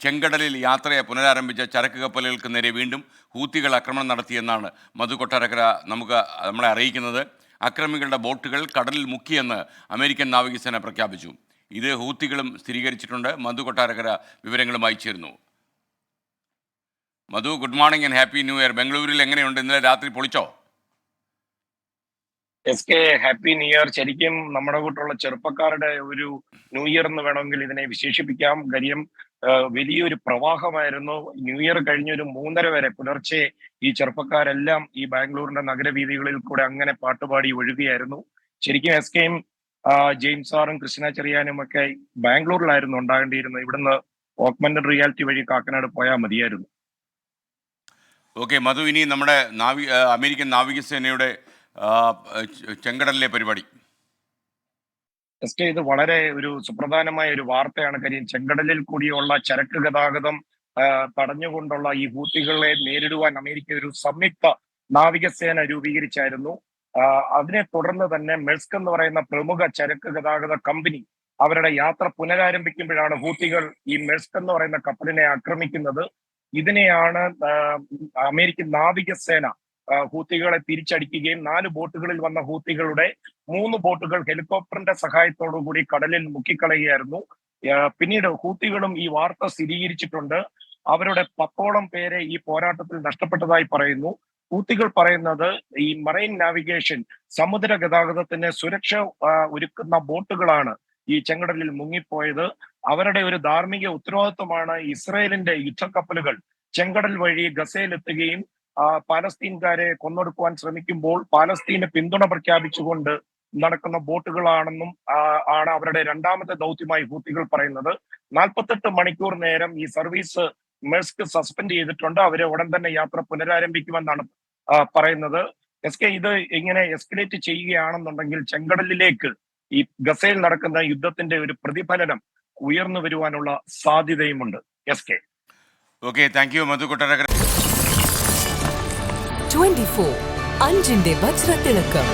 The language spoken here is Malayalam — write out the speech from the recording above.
ചെങ്കടലിൽ യാത്രയെ പുനരാരംഭിച്ച ചരക്ക് കപ്പലുകൾക്ക് നേരെ വീണ്ടും ഹൂത്തികൾ ആക്രമണം നടത്തിയെന്നാണ് മധു കൊട്ടാരക്കര നമ്മളെ അറിയിക്കുന്നത്. അക്രമികളുടെ ബോട്ടുകൾ കടലിൽ മുക്കിയെന്ന് അമേരിക്കൻ നാവികസേന പ്രഖ്യാപിച്ചു. ഇത് ഹൂത്തികളും സ്ഥിരീകരിച്ചിട്ടുണ്ട്. മധു കൊട്ടാരക്കര വിവരങ്ങളുമായി ചേരുന്നു. Madhu, good morning and happy new year. ബംഗളൂരിൽ എങ്ങനെയുണ്ട്? ഇന്നലെ രാത്രി പൊളിച്ചോ? Happy new year. ശരിക്കും നമ്മുടെ കൂട്ടുള്ള ചെറുപ്പക്കാരുടെ ഒരു ന്യൂ ഇയർ എന്ന് വേണമെങ്കിൽ ഇതിനെ വിശേഷിപ്പിക്കാം. കാര്യം വലിയൊരു പ്രവാഹമായിരുന്നു. ന്യൂ ഇയർ കഴിഞ്ഞ ഒരു 3:30 വരെ പുലർച്ചെ ഈ ചെറുപ്പക്കാരെല്ലാം ഈ ബാംഗ്ലൂരിന്റെ നഗരവീഥികളിൽ കൂടെ അങ്ങനെ പാട്ടുപാടി ഒഴുകുകയായിരുന്നു. ശരിക്കും കെയും ജെയിംസ് സാറും കൃഷ്ണ ചെറിയാനും ഒക്കെ ബാംഗ്ലൂരിലായിരുന്നു ഉണ്ടാകേണ്ടിയിരുന്നത്. ഇവിടുന്ന് ഓഗ്മെന്റഡ് റിയാലിറ്റി വഴി കാക്കനാട് പോയാൽ മതിയായിരുന്നു. ഓക്കെ മധു, ഇനി നമ്മുടെ അമേരിക്കൻ നാവികസേനയുടെ ചെങ്കടലിലെ പരിപാടി. ഇത് വളരെ ഒരു സുപ്രധാനമായ ഒരു വാർത്തയാണ്. കാര്യം ചെങ്കടലിൽ കൂടിയുള്ള ചരക്ക് ഗതാഗതം തടഞ്ഞുകൊണ്ടുള്ള ഈ ഹൂത്തികളെ നേരിടുവാൻ അമേരിക്ക ഒരു സംയുക്ത നാവികസേന രൂപീകരിച്ചായിരുന്നു. അതിനെ തുടർന്ന് തന്നെ മെഴ്സ്ക് എന്ന് പറയുന്ന പ്രമുഖ ചരക്ക് ഗതാഗത കമ്പനി അവരുടെ യാത്ര പുനരാരംഭിക്കുമ്പോഴാണ് ഹൂത്തികൾ ഈ മെഴ്സ്ക് എന്ന് പറയുന്ന കപ്പലിനെ ആക്രമിക്കുന്നത്. ഇതിനെയാണ് അമേരിക്കൻ നാവികസേന ഹൂത്തികളെ തിരിച്ചടിക്കുകയും 4 ബോട്ടുകളിൽ വന്ന ഹൂത്തികളുടെ 3 ബോട്ടുകൾ ഹെലികോപ്റ്ററിന്റെ സഹായത്തോടുകൂടി കടലിൽ മുക്കിക്കളയുകയായിരുന്നു. പിന്നീട് ഹൂത്തികളും ഈ വാർത്ത സ്ഥിരീകരിച്ചിട്ടുണ്ട്. അവരുടെ 10ഓളം പേരെ ഈ പോരാട്ടത്തിൽ നഷ്ടപ്പെട്ടതായി പറയുന്നു. ഹൂത്തികൾ പറയുന്നത് ഈ മറൈൻ നാവിഗേഷൻ, സമുദ്ര ഗതാഗതത്തിന് സുരക്ഷ ഒരുക്കുന്ന ബോട്ടുകളാണ് ഈ ചെങ്കടലിൽ മുങ്ങിപ്പോയത്. അവരുടെ ഒരു ധാർമ്മിക ഉത്തരവാദിത്വമാണ് ഇസ്രയേലിന്റെ യുദ്ധക്കപ്പലുകൾ ചെങ്കടൽ വഴി ഗസയിലെത്തുകയും പാലസ്തീൻകാരെ കൊന്നൊടുക്കുവാൻ ശ്രമിക്കുമ്പോൾ പാലസ്തീന് പിന്തുണ പ്രഖ്യാപിച്ചുകൊണ്ട് നടക്കുന്ന ബോട്ടുകളാണെന്നും ആണ് അവരുടെ രണ്ടാമത്തെ ദൗത്യമായി ഹൂത്തികൾ പറയുന്നത്. 48 മണിക്കൂർ നേരം ഈ സർവീസ് മെഴ്സ്ക് സസ്പെൻഡ് ചെയ്തിട്ടുണ്ട്. അവരെ ഉടൻ തന്നെ യാത്ര പുനരാരംഭിക്കുമെന്നാണ് പറയുന്നത്. ഇത് ഇങ്ങനെ എസ്കലേറ്റ് ചെയ്യുകയാണെന്നുണ്ടെങ്കിൽ ചെങ്കടലിലേക്ക് ഈ ഗസയിൽ നടക്കുന്ന യുദ്ധത്തിന്റെ ഒരു പ്രതിഫലനം ഉയർന്നു വരുവാനുള്ള സാധ്യതയുമുണ്ട്. ഓക്കെ, താങ്ക് യു മധു കൊട്ടാരക്കര. 24 അഞ്ചിന്റെ വജ്രത്തിളക്കം.